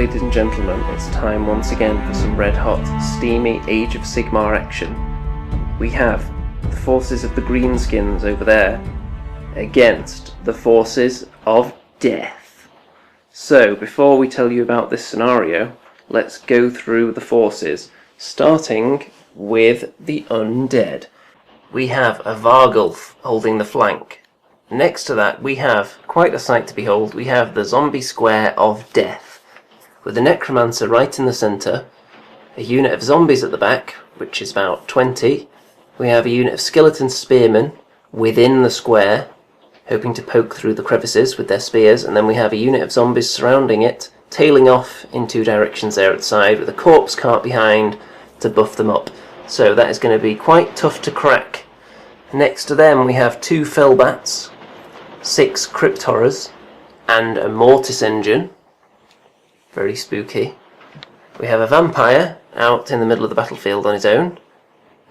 ladies and gentlemen, it's time once again for some red-hot, steamy Age of Sigmar action. We have the forces of the greenskins over there against the forces of death. So, before we tell you about this scenario, let's go through the forces, starting with the Undead. We have a Vargulf holding the flank. Next to that, we have quite a sight to behold. We have the zombie square of death, with the necromancer right in the centre, a unit of zombies at the back, which is about 20. We have a unit of skeleton spearmen within the square, hoping to poke through the crevices with their spears, and then we have a unit of zombies surrounding it, tailing off in two directions there at the side, with a corpse cart behind to buff them up. So that is going to be quite tough to crack. Next to them we have 2 fellbats, 6 crypt horrors, and a mortis engine. Very spooky. We have a vampire out in the middle of the battlefield on his own.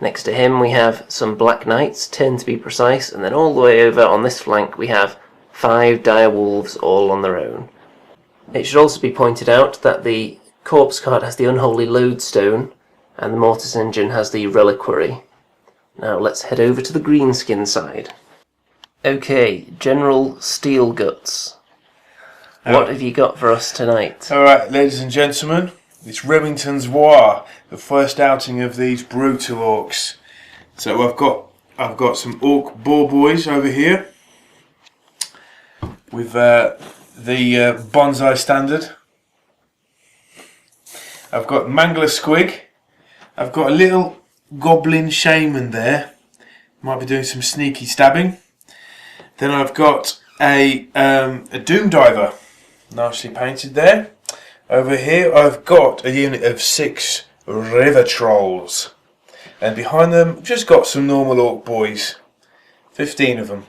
Next to him we have some black knights, 10 to be precise, and then all the way over on this flank we have 5 dire wolves all on their own. It should also be pointed out that the corpse cart has the unholy lodestone and the mortis engine has the reliquary. Now let's head over to the greenskin side. Okay, General Steelguts, what have you got for us tonight? Alright, ladies and gentlemen, it's Remington's War, the first outing of these brutal orcs. So I've got some orc boar boys over here with the bonsai standard. I've got Mangler Squig. I've got a little goblin shaman there, might be doing some sneaky stabbing. Then I've got a doom diver, nicely painted there. Over here I've got a unit of 6 river trolls, and behind them just got some normal orc boys, 15 of them.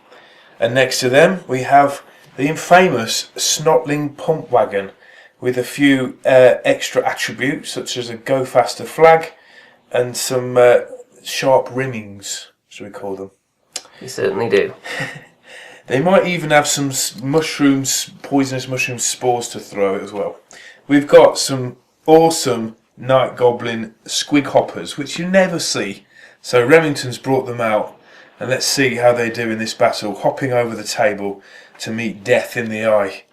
And next to them we have the infamous snotling pump wagon with a few extra attributes such as a go faster flag and some sharp rimmings, shall we call them. You certainly do. They might even have some mushrooms, poisonous mushroom spores to throw as well. We've got some awesome night goblin squig hoppers, which you never see. So Remington's brought them out, and let's see how they do in this battle, hopping over the table to meet death in the eye.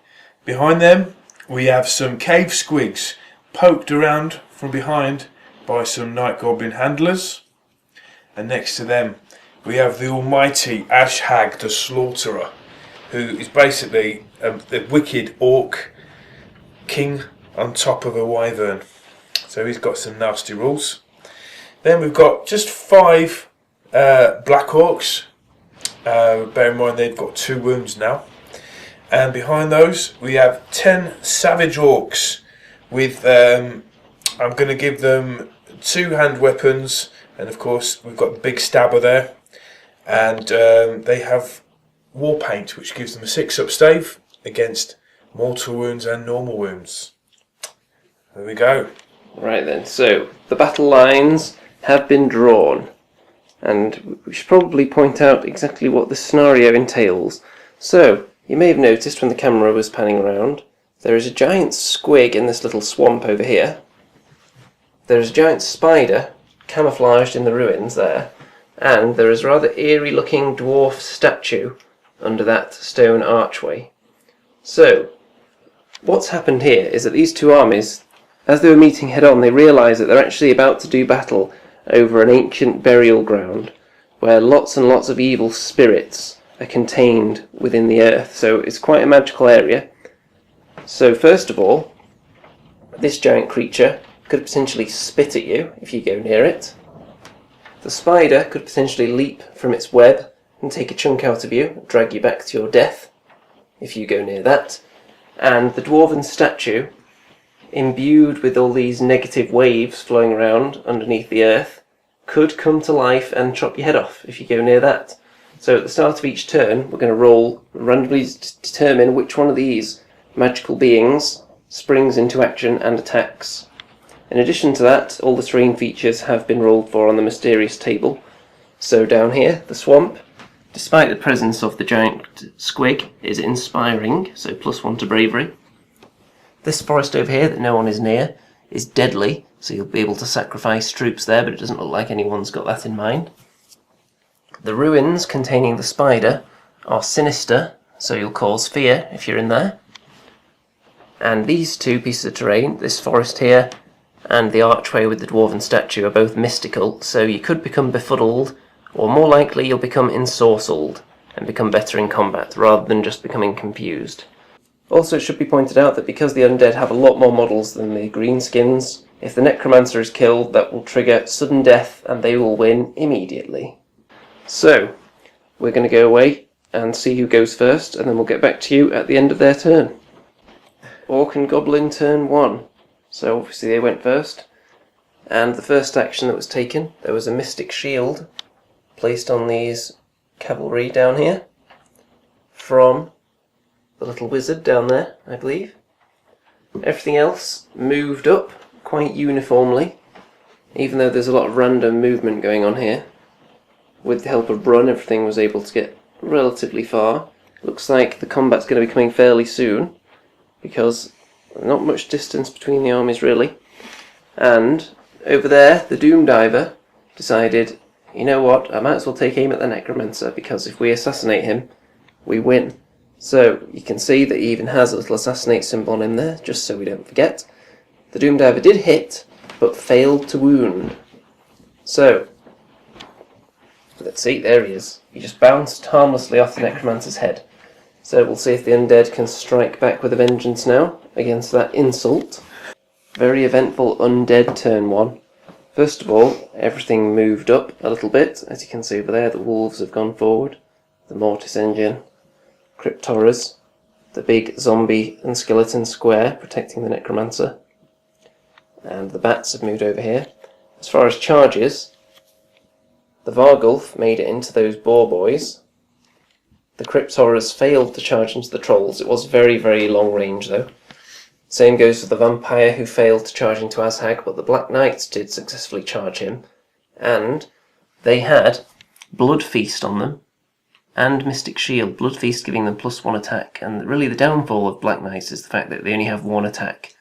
Behind them, we have some cave squigs, poked around from behind by some night goblin handlers. And next to them, we have the almighty Ashhag the Slaughterer, who is basically the wicked orc king on top of a wyvern. So he's got some nasty rules. Then we've got just 5 black orcs. Bear in mind they've got 2 wounds now. And behind those we have 10 savage orcs with, I'm going to give them 2 hand weapons, and of course we've got the big stabber there. And they have war paint, which gives them a 6-up stave against mortal wounds and normal wounds. There we go. Right then, so the battle lines have been drawn, and we should probably point out exactly what the scenario entails. So, you may have noticed when the camera was panning around, there is a giant squig in this little swamp over here. There is a giant spider camouflaged in the ruins there. And there is a rather eerie looking dwarf statue under that stone archway. So, what's happened here is that these 2 armies, as they were meeting head on, they realise that they're actually about to do battle over an ancient burial ground where lots and lots of evil spirits are contained within the earth. So it's quite a magical area. So first of all, this giant creature could potentially spit at you if you go near it. The spider could potentially leap from its web and take a chunk out of you, drag you back to your death, if you go near that. And the dwarven statue, imbued with all these negative waves flowing around underneath the earth, could come to life and chop your head off if you go near that. So at the start of each turn, we're going to roll randomly to determine which one of these magical beings springs into action and attacks. In addition to that, all the terrain features have been rolled for on the mysterious table. So down here, the swamp, despite the presence of the giant squig, is inspiring, so +1 to bravery. This forest over here that no one is near is deadly, so you'll be able to sacrifice troops there, but it doesn't look like anyone's got that in mind. The ruins containing the spider are sinister, so you'll cause fear if you're in there. And these two pieces of terrain, this forest here and the archway with the dwarven statue, are both mystical, so you could become befuddled, or more likely you'll become ensorcelled and become better in combat, rather than just becoming confused. Also, it should be pointed out that because the undead have a lot more models than the greenskins, if the necromancer is killed, that will trigger sudden death and they will win immediately. So, we're going to go away and see who goes first, and then we'll get back to you at the end of their turn. Orc and Goblin turn 1. So obviously they went first. And the first action that was taken, there was a mystic shield placed on these cavalry down here from the little wizard down there, I believe. Everything else moved up quite uniformly, even though there's a lot of random movement going on here. With the help of Brun, everything was able to get relatively far. Looks like the combat's going to be coming fairly soon, because not much distance between the armies really. And over there, the Doom Diver decided, you know what, I might as well take aim at the Necromancer, because if we assassinate him, we win. So you can see that he even has a little assassinate symbol on him there, just so we don't forget. The Doom Diver did hit, but failed to wound. So, let's see, there he is. He just bounced harmlessly off the Necromancer's head. So we'll see if the undead can strike back with a vengeance now against that insult. Very eventful undead turn 1. First of all, everything moved up a little bit. As you can see over there, the wolves have gone forward. The mortis engine, crypt horrors, the big zombie and skeleton square protecting the necromancer. And the bats have moved over here. As far as charges, the Vargulf made it into those boar boys. The crypt horrors failed to charge into the trolls. It was very, very long range though. Same goes for the vampire, who failed to charge into Azhag, but the Black Knights did successfully charge him. And they had Blood Feast on them and Mystic Shield. Blood Feast giving them +1 attack. And really the downfall of Black Knights is the fact that they only have 1 attack.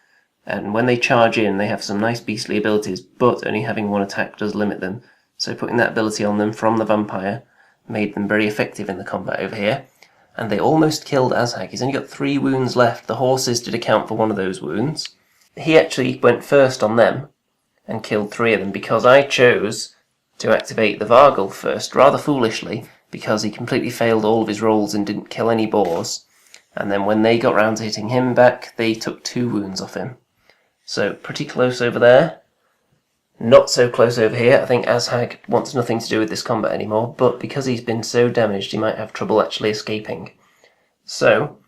And when they charge in, they have some nice beastly abilities, but only having 1 attack does limit them. So putting that ability on them from the vampire made them very effective in the combat over here. And they almost killed Azhag. He's only got 3 wounds left. The horses did account for 1 of those wounds. He actually went first on them and killed 3 of them, because I chose to activate the Vargul first, rather foolishly, because he completely failed all of his rolls and didn't kill any boars. And then when they got round to hitting him back, they took 2 wounds off him. So pretty close over there. Not so close over here. I think Azhag wants nothing to do with this combat anymore, but because he's been so damaged, he might have trouble actually escaping. So,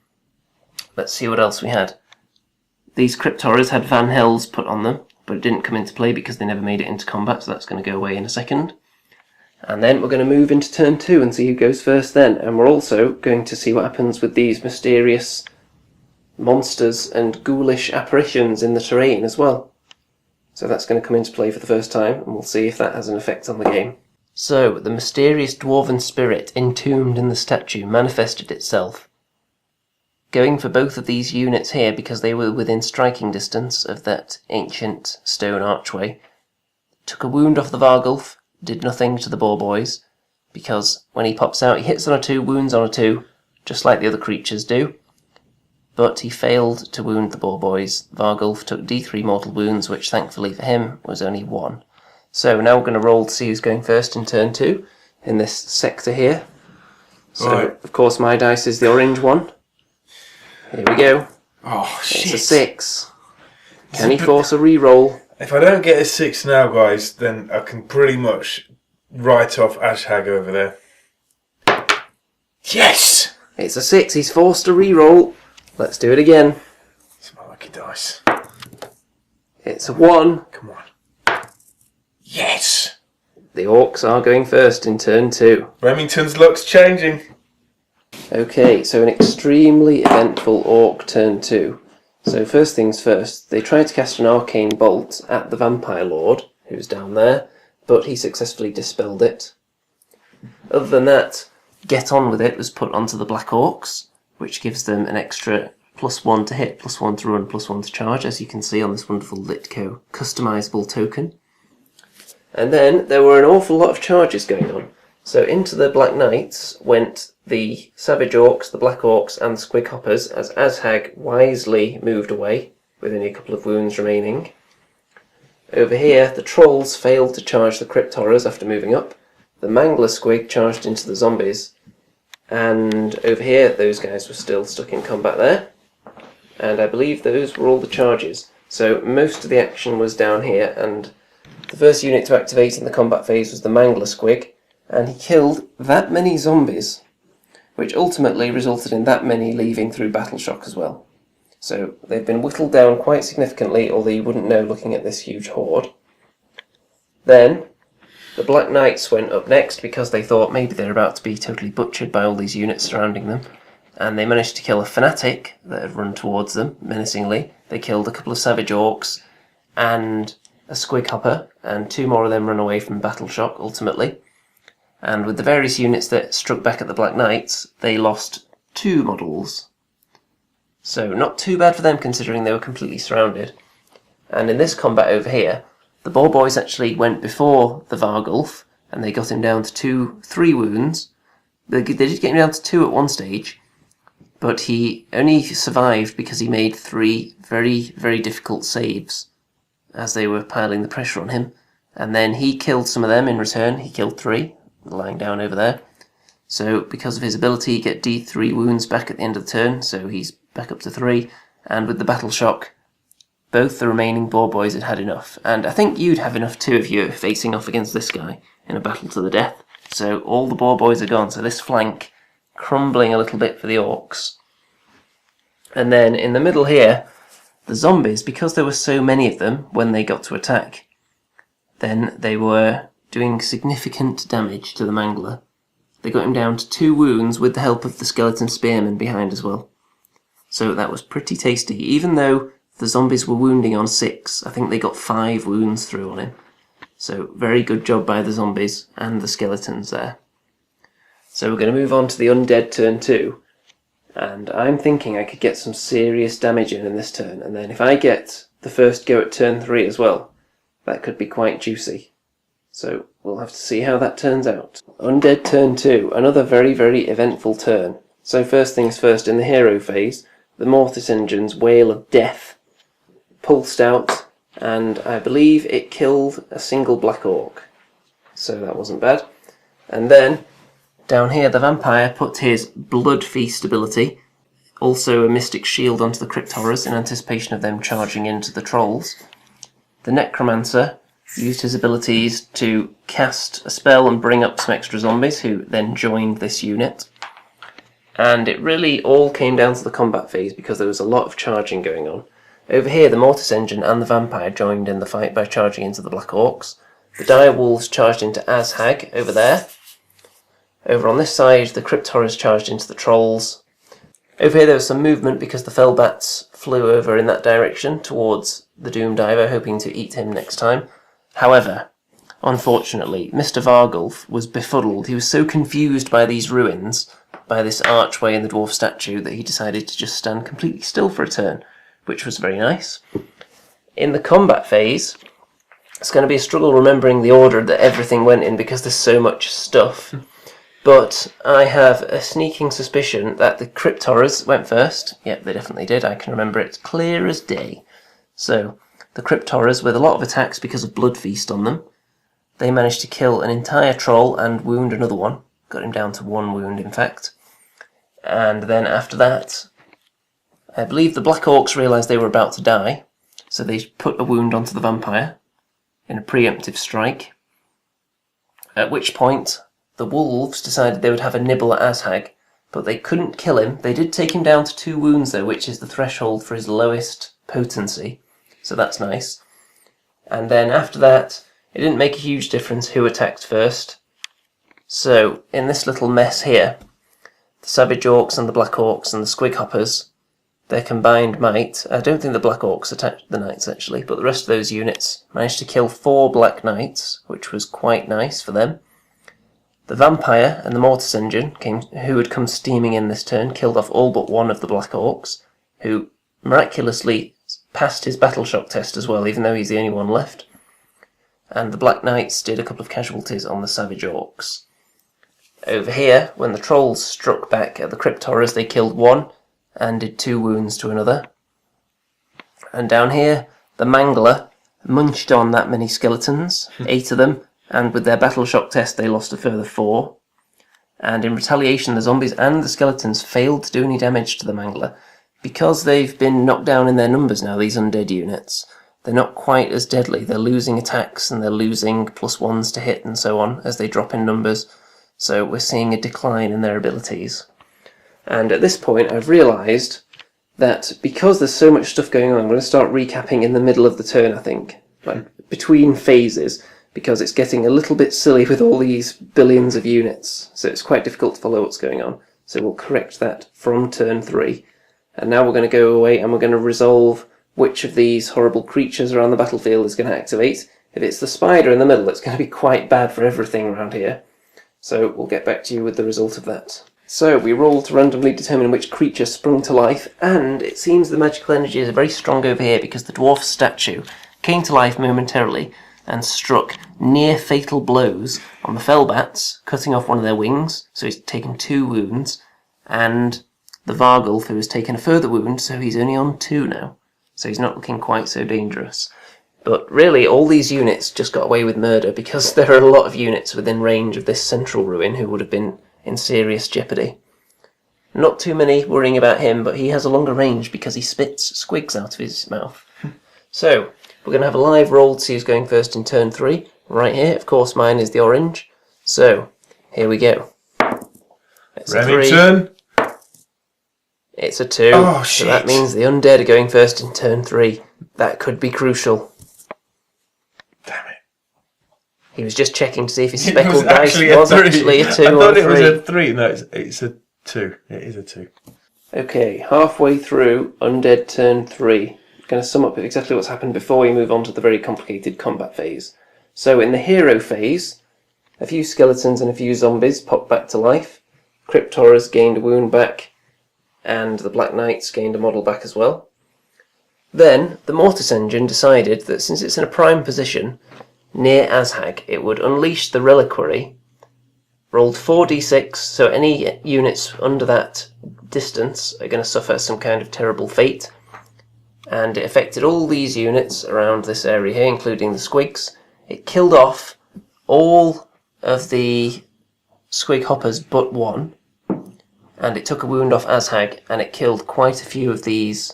let's see what else we had. These crypt horrors had Van Hells put on them, but it didn't come into play because they never made it into combat, so that's going to go away in a second. And then we're going to move into turn 2 and see who goes first then. And we're also going to see what happens with these mysterious monsters and ghoulish apparitions in the terrain as well. So that's going to come into play for the first time, and we'll see if that has an effect on the game. So, the mysterious dwarven spirit entombed in the statue manifested itself, going for both of these units here because they were within striking distance of that ancient stone archway. Took a wound off the Vargulf, did nothing to the boar boys, because when he pops out he hits on a 2, wounds on a 2, just like the other creatures do. But he failed to wound the boar boys. Vargulf took D3 mortal wounds, which thankfully for him was only 1. So now we're going to roll to see who's going first in turn 2 in this sector here. So right. Of course my dice is the orange one. Here we go. Oh shit! It's a 6. Can he force a re-roll? If I don't get a 6 now, guys, then I can pretty much write off Azhag over there. Yes! It's a 6. He's forced a re-roll. Let's do it again. It's my lucky dice. It's a 1. Come on. Yes! The orcs are going first in turn 2. Remington's luck's changing. Okay, so an extremely eventful orc turn 2. So first things first, they tried to cast an arcane bolt at the vampire lord, who's down there, but he successfully dispelled it. Other than that, Get On With It was put onto the black orcs, which gives them an extra +1 to hit, +1 to run, +1 to charge, as you can see on this wonderful Litco customizable token. And then there were an awful lot of charges going on. So into the Black Knights went the Savage Orcs, the Black Orcs, and the Squig Hoppers, as Azhag wisely moved away, with only a couple of wounds remaining. Over here, the Trolls failed to charge the Crypt Horrors after moving up. The Mangler Squig charged into the Zombies. And over here, those guys were still stuck in combat there. And I believe those were all the charges. So most of the action was down here, and the first unit to activate in the combat phase was the Mangler Squig, and he killed that many zombies, which ultimately resulted in that many leaving through Battle Shock as well. So they've been whittled down quite significantly, although you wouldn't know looking at this huge horde. Then the Black Knights went up next because they thought maybe they're about to be totally butchered by all these units surrounding them, and they managed to kill a Fanatic that had run towards them menacingly. They killed a couple of Savage Orcs and a Squig Hopper, and 2 more of them run away from Battle Shock ultimately. And with the various units that struck back at the Black Knights, they lost 2 models. So not too bad for them considering they were completely surrounded. And in this combat over here, the Boar Boys actually went before the Vargulf, and they got him down to 3 wounds. They did get him down to 2 at one stage, but he only survived because he made 3 very, very difficult saves as they were piling the pressure on him. And then he killed some of them in return. He killed 3, lying down over there. So because of his ability, he get D3 wounds back at the end of the turn, so he's back up to 3. And with the Battle Shock, both the remaining Boar Boys had had enough. And I think you'd have enough too if you're facing off against this guy in a battle to the death. So all the Boar Boys are gone, so this flank crumbling a little bit for the Orcs. And then in the middle here, the Zombies, because there were so many of them when they got to attack, then they were doing significant damage to the Mangler. They got him down to 2 wounds with the help of the Skeleton Spearmen behind as well. So that was pretty tasty. Even though the Zombies were wounding on 6, I think they got 5 wounds through on him. So very good job by the Zombies and the Skeletons there. So we're going to move on to the Undead turn 2. And I'm thinking I could get some serious damage in this turn. And then if I get the first go at turn 3 as well, that could be quite juicy. So we'll have to see how that turns out. Undead turn 2, another very, very eventful turn. So first things first, in the hero phase, the Mortis Engine's Wail of Death pulsed out, and I believe it killed a single Black Orc. So that wasn't bad. And then, down here, the Vampire put his Blood Feast ability, also a Mystic Shield onto the Crypt Horrors in anticipation of them charging into the Trolls. The Necromancer used his abilities to cast a spell and bring up some extra zombies who then joined this unit. And it really all came down to the combat phase because there was a lot of charging going on. Over here, the Mortis Engine and the Vampire joined in the fight by charging into the Black Orcs. The Dire Wolves charged into Azhag over there. Over on this side, the Crypt Horrors charged into the Trolls. Over here there was some movement because the Fellbats flew over in that direction towards the Doom Diver, hoping to eat him next time. However, unfortunately, Mr. Vargulf was befuddled. He was so confused by these ruins, by this archway and the dwarf statue, that he decided to just stand completely still for a turn, which was very nice. In the combat phase, it's going to be a struggle remembering the order that everything went in because there's so much stuff. But I have a sneaking suspicion that the Crypt Horrors went first. Yep, they definitely did. I can remember it clear as day. So, the Crypt Horrors, with a lot of attacks because of Blood Feast on them, they managed to kill an entire troll and wound another one. Got him down to 1 wound, in fact. And then after that, I believe the Black Orcs realised they were about to die, so they put a wound onto the Vampire in a preemptive strike. At which point, the Wolves decided they would have a nibble at Azhag, but they couldn't kill him. They did take him down to 2 wounds though, which is the threshold for his lowest potency, so that's nice. And then after that, it didn't make a huge difference who attacked first. So, in this little mess here, the Savage Orcs and the Black Orcs and the Squig Hoppers, their combined might, I don't think the Black Orcs attacked the Knights actually, but the rest of those units managed to kill 4 Black Knights, which was quite nice for them. The Vampire and the Mortis Engine, who had come steaming in this turn, killed off all but 1 of the Black Orcs, who miraculously passed his battle shock test as well, even though he's the only one left. And the Black Knights did a couple of casualties on the Savage Orcs. Over here, when the Trolls struck back at the Crypt Horrors, they killed one and did 2 wounds to another. And down here, the Mangler munched on that many skeletons, 8 of them, and with their battle shock test they lost a further 4. And in retaliation, the zombies and the skeletons failed to do any damage to the Mangler. Because they've been knocked down in their numbers now, these undead units, they're not quite as deadly. They're losing attacks and they're losing +1s to hit and so on as they drop in numbers. So we're seeing a decline in their abilities. And at this point I've realised that because there's so much stuff going on, I'm going to start recapping in the middle of the turn, I think. Like between phases, because it's getting a little bit silly with all these billions of units. So it's quite difficult to follow what's going on. So we'll correct that from turn 3. And now we're going to go away and we're going to resolve which of these horrible creatures around the battlefield is going to activate. If it's the spider in the middle, it's going to be quite bad for everything around here. So we'll get back to you with the result of that. So we rolled to randomly determine which creature sprung to life, and it seems the magical energy is very strong over here because the dwarf statue came to life momentarily and struck near fatal blows on the Fellbats, cutting off one of their wings, so he's taken 2 wounds, and the Vargulf, who has taken a further wound, so he's only on 2 now. So he's not looking quite so dangerous. But really, all these units just got away with murder because there are a lot of units within range of this central ruin who would have been in serious jeopardy. Not too many worrying about him, but he has a longer range because he spits squigs out of his mouth. So, we're going to have a live roll to see who's going first in turn 3. Right here, of course mine is the orange. So, here we go. It's Remington. a 3. It's a 2. Oh, so shit. that means the undead are going first in turn 3. That could be crucial. Damn it. He was just checking to see if his It speckled dice actually was actually a 2 I or thought a it was 3. a 3. No, it's a 2. It is a 2. Okay, halfway through Undead turn 3. I'm going to sum up exactly what's happened before we move on to the very complicated combat phase. So in the hero phase, a few skeletons and a few zombies popped back to life. Crypt Horrors gained a wound back, and the Black Knights gained a model back as well. Then, the Mortis engine decided that since it's in a prime position, near Azhag, it would unleash the Reliquary, rolled 4d6, so any units under that distance are going to suffer some kind of terrible fate, and it affected all these units around this area here, including the squigs. It killed off all of the squig hoppers but 1, and it took a wound off Azhag, and it killed quite a few of these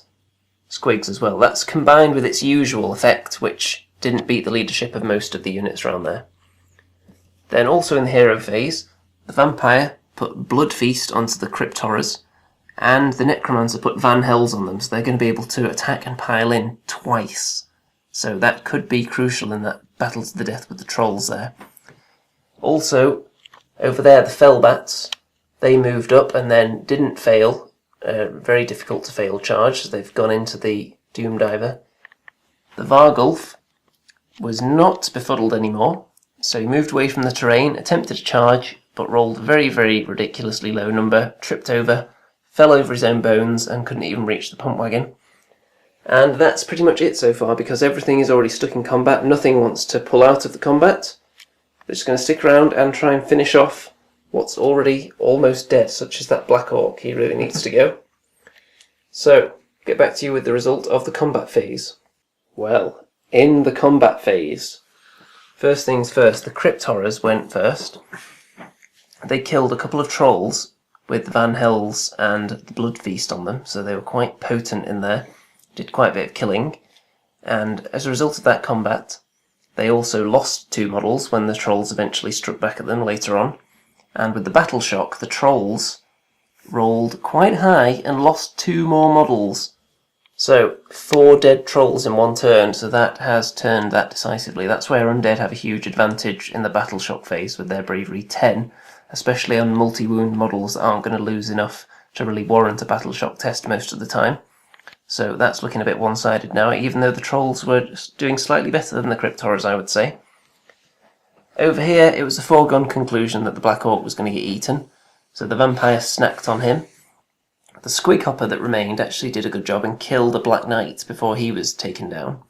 squigs as well. That's combined with its usual effect, which didn't beat the leadership of most of the units around there. Then also in the hero phase, the vampire put Blood Feast onto the Crypt Horrors, and the necromancer put Van Hells on them, so they're going to be able to attack and pile in twice. So that could be crucial in that battle to the death with the trolls there. Also, over there, the Fellbats, they moved up and then didn't fail. Very difficult to fail charge, so they've gone into the Doom Diver. The Vargulf was not befuddled anymore, so he moved away from the terrain, attempted to charge, but rolled a very, very ridiculously low number, tripped over, fell over his own bones, and couldn't even reach the pump wagon. And that's pretty much it so far, because everything is already stuck in combat. Nothing wants to pull out of the combat. They're just going to stick around and try and finish off what's already almost dead, such as that Black Orc. He really needs to go. So, get back to you with the result of the combat phase. Well, in the combat phase, first things first, the Crypt Horrors went first. They killed a couple of trolls with the Van Hells and the Blood Feast on them, so they were quite potent in there, did quite a bit of killing, and as a result of that combat, they also lost 2 models when the trolls eventually struck back at them later on, and with the battle shock, the trolls rolled quite high and lost 2 more models. So, 4 dead trolls in one turn, so that has turned that decisively. That's where Undead have a huge advantage in the battle shock phase with their bravery 10, especially on multi-wound models that aren't going to lose enough to really warrant a battle shock test most of the time. So that's looking a bit one-sided now, even though the trolls were doing slightly better than the Crypt Horrors, I would say. Over here, it was a foregone conclusion that the Black Orc was going to get eaten, so the vampire snacked on him. The squig hopper that remained actually did a good job and killed a Black Knight before he was taken down.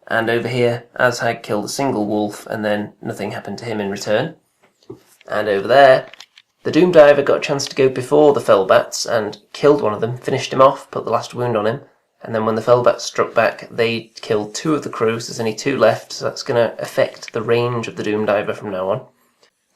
And over here, Azhag killed a single wolf, and then nothing happened to him in return. And over there, the Doomdiver got a chance to go before the Fellbats and killed one of them, finished him off, put the last wound on him. And then when the Fellbats struck back, they killed 2 of the crew, so there's only 2 left, so that's going to affect the range of the Doomdiver from now on.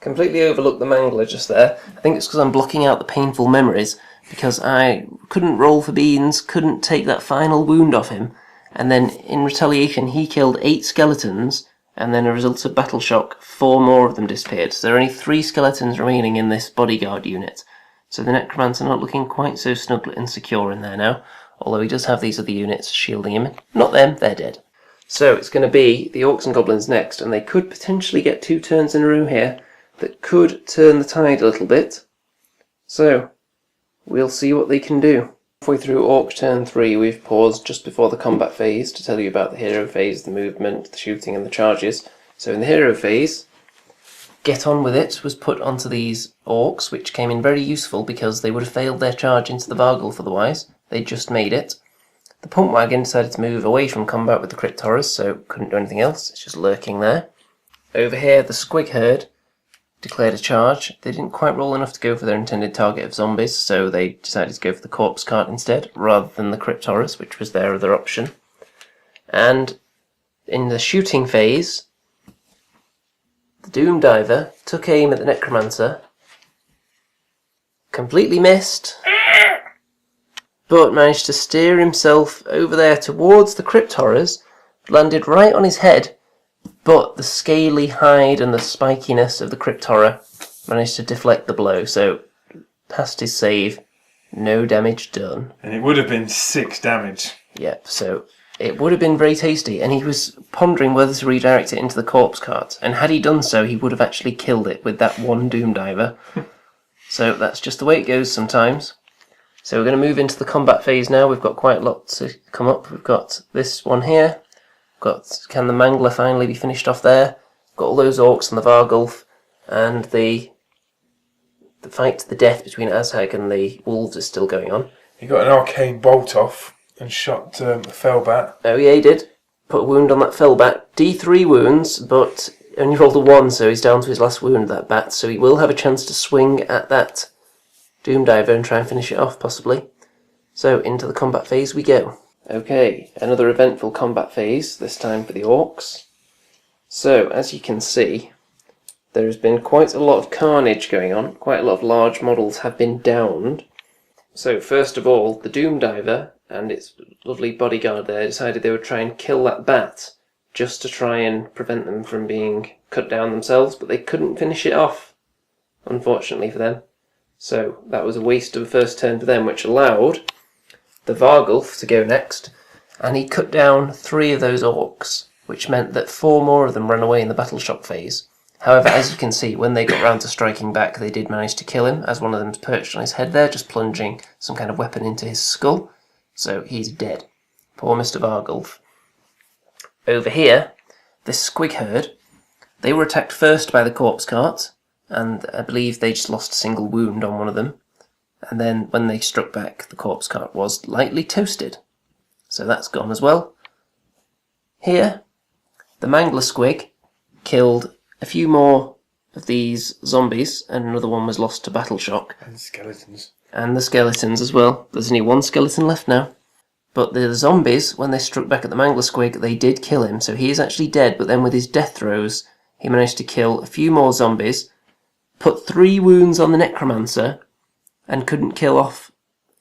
Completely overlooked the Mangler just there. I think it's because I'm blocking out the painful memories, because I couldn't roll for beans, couldn't take that final wound off him, and then in retaliation he killed 8 skeletons, and then as a result of battle shock, 4 more of them disappeared. So there are only 3 skeletons remaining in this bodyguard unit. So the Necromancer not looking quite so snug and secure in there now, although he does have these other units shielding him. Not them, they're dead. So it's going to be the Orcs and Goblins next, and they could potentially get 2 turns in a row here that could turn the tide a little bit. So we'll see what they can do. Halfway through Orc turn 3, we've paused just before the combat phase to tell you about the hero phase, the movement, the shooting and the charges. So in the hero phase, Get On With It was put onto these Orcs, which came in very useful because they would have failed their charge into the Vargulf otherwise. They just made it. The Pump Wagon decided to move away from combat with the Crypt Horrors, so couldn't do anything else, it's just lurking there. Over here, the Squig Herd declared a charge. They didn't quite roll enough to go for their intended target of zombies, so they decided to go for the Corpse Cart instead, rather than the Crypt Horrors, which was their other option. And in the shooting phase, the Doomdiver took aim at the Necromancer, completely missed, but managed to steer himself over there towards the Crypt Horrors, landed right on his head, but the scaly hide and the spikiness of the Crypt Horror managed to deflect the blow, so past his save, no damage done. And it would have been 6 damage. Yep, so it would have been very tasty, and he was pondering whether to redirect it into the Corpse Cart, and had he done so, he would have actually killed it with that one Doomdiver. So that's just the way it goes sometimes. So we're going to move into the combat phase now. We've got quite a lot to come up. We've got this one here. Can the Mangler finally be finished off there? Got all those Orcs on the Vargulf, and the fight to the death between Azhag and the Wolves is still going on. He got an arcane bolt off and shot a Fellbat. Oh yeah, he did. Put a wound on that Fellbat. D3 wounds, but only rolled a 1, so he's down to his last wound, that bat. So he will have a chance to swing at that Doomdiver and try and finish it off, possibly. So into the combat phase we go. Okay, another eventful combat phase, this time for the Orcs. So, as you can see, there has been quite a lot of carnage going on. Quite a lot of large models have been downed. So, first of all, the Doomdiver and its lovely bodyguard there decided they would try and kill that bat, just to try and prevent them from being cut down themselves, but they couldn't finish it off, unfortunately for them. So, that was a waste of a first turn for them, which allowed the Vargulf to go next, and he cut down 3 of those Orcs, which meant that 4 more of them ran away in the battle shock phase. However, as you can see, when they got round to striking back, they did manage to kill him, as one of them's perched on his head there, just plunging some kind of weapon into his skull. So he's dead. Poor Mr. Vargulf. Over here, this Squig Herd, they were attacked first by the Corpse Cart, and I believe they just lost a single wound on one of them. And then when they struck back, the Corpse Cart was lightly toasted. So that's gone as well. Here, the Mangler Squig killed a few more of these zombies, and another one was lost to battle shock. And skeletons. And the skeletons as well. There's only 1 skeleton left now. But the zombies, when they struck back at the Mangler Squig, they did kill him. So he is actually dead, but then with his death throws, he managed to kill a few more zombies, put 3 wounds on the Necromancer, and couldn't kill off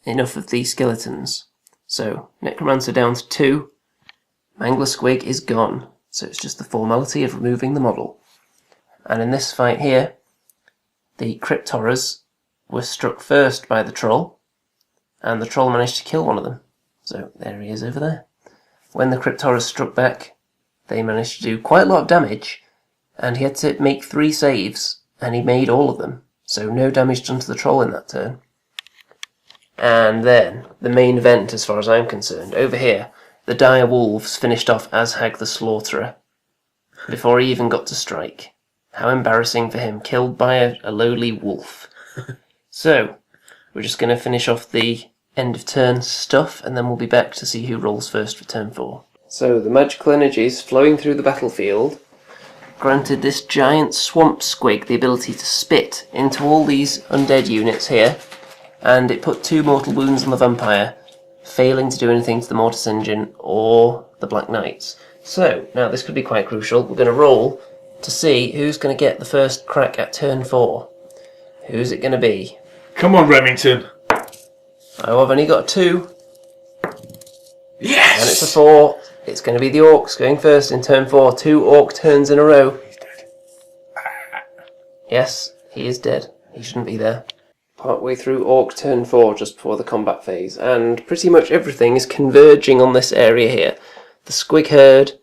enough of these skeletons. So, Necromancer down to 2, Mangler Squig is gone, so it's just the formality of removing the model. And in this fight here, the Crypt Horrors were struck first by the Troll, and the Troll managed to kill one of them. So, there he is over there. When the Crypt Horrors struck back, they managed to do quite a lot of damage, and he had to make 3 saves, and he made all of them. So no damage done to the Troll in that turn. And then, the main event as far as I'm concerned. Over here, the Dire Wolves finished off Azhag the Slaughterer before he even got to strike. How embarrassing for him, killed by a lowly wolf. So, we're just going to finish off the end of turn stuff, and then we'll be back to see who rolls first for turn 4. So the magical energies flowing through the battlefield granted this giant swamp squig the ability to spit into all these undead units here, and it put 2 mortal wounds on the vampire, failing to do anything to the Mortis Engine or the Black Knights. So, now this could be quite crucial. We're going to roll to see who's going to get the first crack at turn 4. Who's it going to be? Come on, Remington. Oh, I've only got 2. Yes! And it's a 4. It's going to be the Orcs going first in turn 4. 2 Orc turns in a row. He's dead. Yes, he is dead. He shouldn't be there. Partway through Orc turn 4, just before the combat phase, and pretty much everything is converging on this area here. The Squig Herd,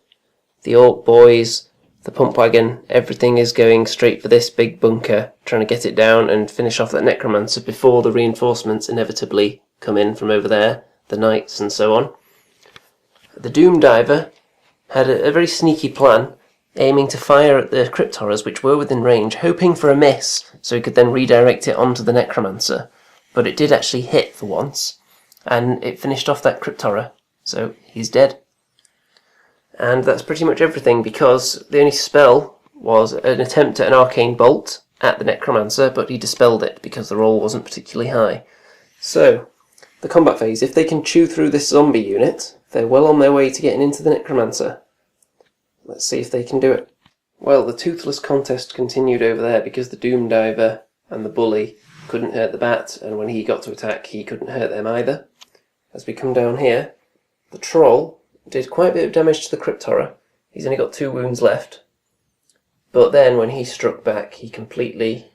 the Orc Boys, the Pump Wagon, everything is going straight for this big bunker, trying to get it down and finish off that Necromancer before the reinforcements inevitably come in from over there, the Knights and so on. The Doom Diver had a very sneaky plan, aiming to fire at the Crypt Horrors, which were within range, hoping for a miss, so he could then redirect it onto the Necromancer. But it did actually hit for once, and it finished off that Crypt Horror, so he's dead. And that's pretty much everything, because the only spell was an attempt at an Arcane Bolt at the Necromancer, but he dispelled it because the roll wasn't particularly high. So, the combat phase, if they can chew through this zombie unit, they're well on their way to getting into the Necromancer. Let's see if they can do it. Well, the toothless contest continued over there because the Doom Diver and the Bully couldn't hurt the Bat, and when he got to attack, he couldn't hurt them either. As we come down here, the Troll did quite a bit of damage to the Crypt Horror. He's only got 2 wounds left. But then, when he struck back, he completely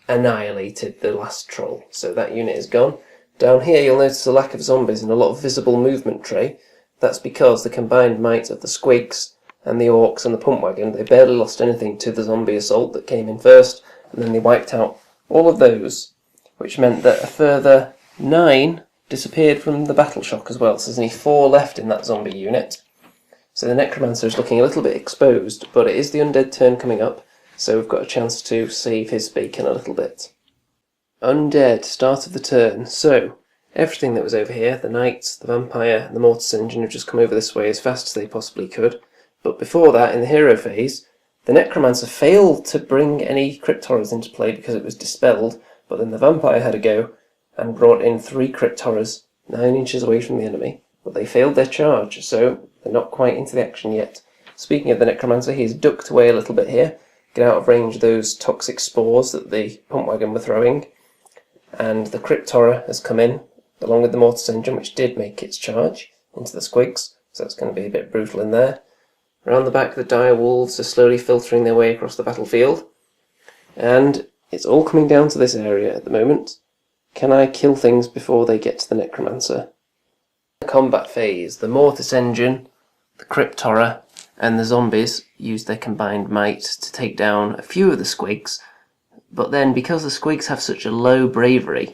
annihilated the last Troll. So that unit is gone. Down here, you'll notice a lack of zombies and a lot of visible movement tray. That's because the combined might of the Squigs and the Orcs and the Pump Wagon, they barely lost anything to the zombie assault that came in first, and then they wiped out all of those, which meant that a further 9 disappeared from the battle shock as well, so there's only 4 left in that zombie unit. So the Necromancer is looking a little bit exposed, but it is the Undead turn coming up, so we've got a chance to save his bacon a little bit. Undead, start of the turn. So, everything that was over here, the Knights, the Vampire, and the Mortis Engine have just come over this way as fast as they possibly could. But before that, in the hero phase, the Necromancer failed to bring any Crypt Horrors into play because it was dispelled, but then the Vampire had a go and brought in 3 Crypt Horrors 9 inches away from the enemy, but they failed their charge, so they're not quite into the action yet. Speaking of the Necromancer, he's ducked away a little bit here, get out of range of those toxic spores that the Pump Wagon were throwing, and the Crypt Horror has come in, along with the Mortis Engine, which did make its charge into the Squigs, so it's going to be a bit brutal in there. Around the back, the dire wolves are slowly filtering their way across the battlefield. And it's all coming down to this area at the moment. Can I kill things before they get to the Necromancer? The combat phase, the Mortis Engine, the Crypt Horror, and the zombies use their combined might to take down a few of the Squigs. But then, because the Squigs have such a low bravery,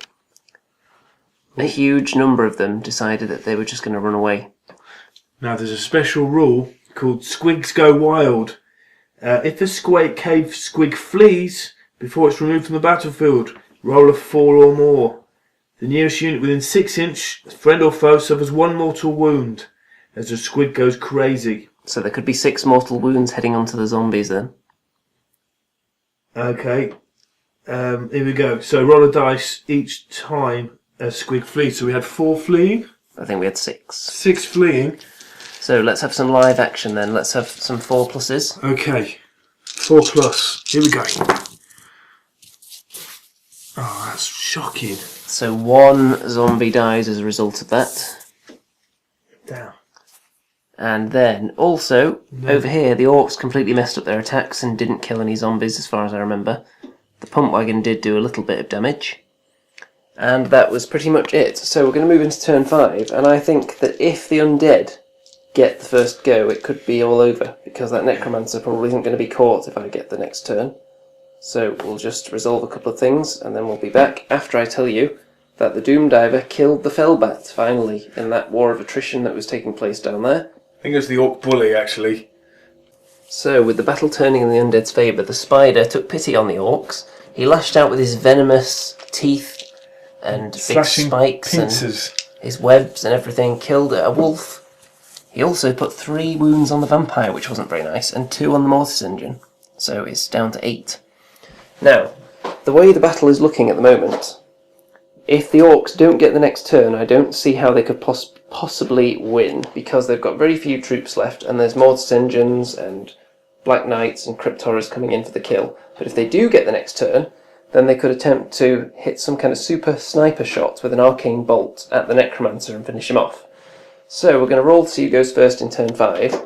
a huge number of them decided that they were just going to run away. Now, there's a special rule called Squigs Go Wild. If a cave squig flees before it's removed from the battlefield, roll a 4 or more. The nearest unit within 6 inch, friend or foe, suffers 1 mortal wound as the squig goes crazy. So there could be 6 mortal wounds heading onto the zombies then. Okay, here we go. So roll a dice each time a squig flees. So we had 4 fleeing. I think we had 6. 6 fleeing. So let's have some live action then. Let's have some 4 pluses. Okay, 4 plus. Here we go. Oh, that's shocking. So 1 zombie dies as a result of that. Damn. And then also, over here, the Orcs completely messed up their attacks and didn't kill any zombies as far as I remember. The Pump Wagon did do a little bit of damage. And that was pretty much it. So we're going to move into turn 5, and I think that if the Undead get the first go, it could be all over, because that Necromancer probably isn't going to be caught if I get the next turn. So we'll just resolve a couple of things, and then we'll be back after I tell you that the Doom Diver killed the Fellbat, finally, in that war of attrition that was taking place down there. I think it was the Orc Bully, actually. So, with the battle turning in the Undead's favour, the Spider took pity on the Orcs. He lashed out with his venomous teeth and big Slashing spikes pincers. and his webs and everything, killed a wolf. He also put 3 wounds on the vampire, which wasn't very nice, and 2 on the mortis engine. So it's down to 8. Now, the way the battle is looking at the moment, if the orcs don't get the next turn, I don't see how they could possibly win, because they've got very few troops left, and there's mortis engines and black knights and crypt horrors coming in for the kill. But if they do get the next turn, then they could attempt to hit some kind of super sniper shot with an arcane bolt at the necromancer and finish him off. So we're going to roll to see who goes first in turn 5,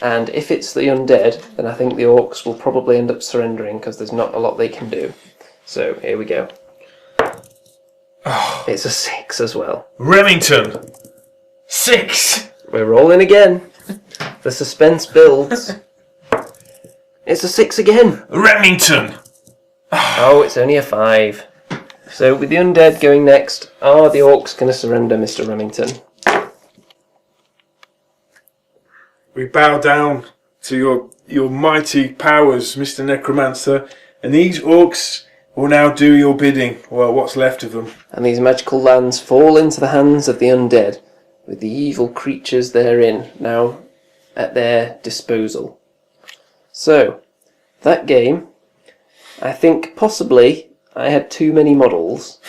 and if it's the undead, then I think the orcs will probably end up surrendering because there's not a lot they can do. So here we go. Oh. It's a 6 as well. Remington! 6! We're rolling again. The suspense builds. It's a 6 again. Remington! Oh, it's only a 5. So with the undead going next, are the orcs going to surrender, Mr. Remington? We bow down to your mighty powers, Mr. Necromancer, and these orcs will now do your bidding, well, what's left of them. And these magical lands fall into the hands of the undead, with the evil creatures therein now at their disposal. So, that game, I think possibly I had too many models.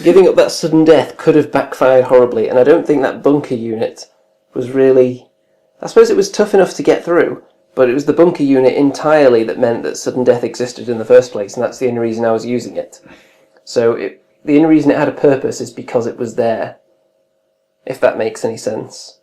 Giving up that sudden death could have backfired horribly, and I don't think that bunker unit was really... I suppose it was tough enough to get through, but it was the bunker unit entirely that meant that sudden death existed in the first place, and that's the only reason I was using it. So the only reason it had a purpose is because it was there, if that makes any sense.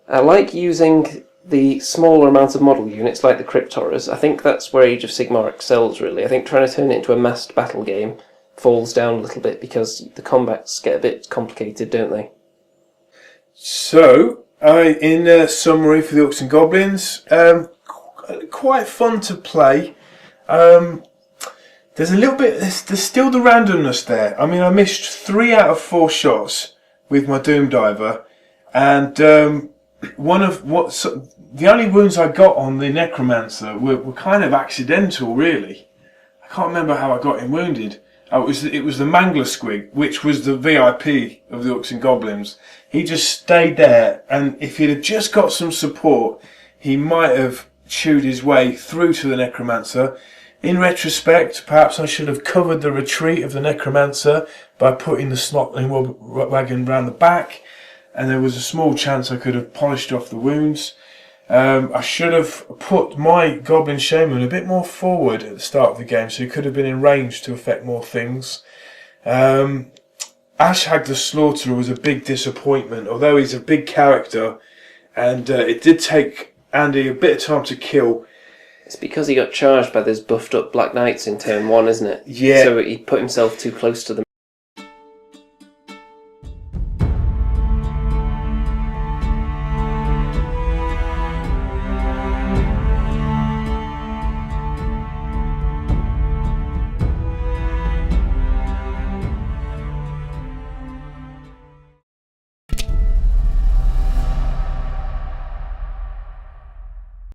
I like using the smaller amount of model units like the crypt horrors. I think that's where Age of Sigmar excels, really. I think trying to turn it into a massed battle game falls down a little bit because the combats get a bit complicated, don't they? So, in summary for the Orcs and Goblins, quite fun to play. There's a little bit, there's still the randomness there. I mean, I missed 3 out of 4 shots with my Doom Diver, and the only wounds I got on the Necromancer were kind of accidental, really. I can't remember how I got him wounded. It was the Mangler Squig, which was the VIP of the Orcs and Goblins. He just stayed there, and if he'd have just got some support, he might have chewed his way through to the Necromancer. In retrospect, perhaps I should have covered the retreat of the Necromancer by putting the Snotling wagon round the back, and there was a small chance I could have polished off the wounds. I should have put my Goblin Shaman a bit more forward at the start of the game, so he could have been in range to affect more things. Ashhag the Slaughterer was a big disappointment, although he's a big character, and it did take Andy a bit of time to kill. It's because he got charged by those buffed up Black Knights in turn 1, isn't it? Yeah. So he put himself too close to them.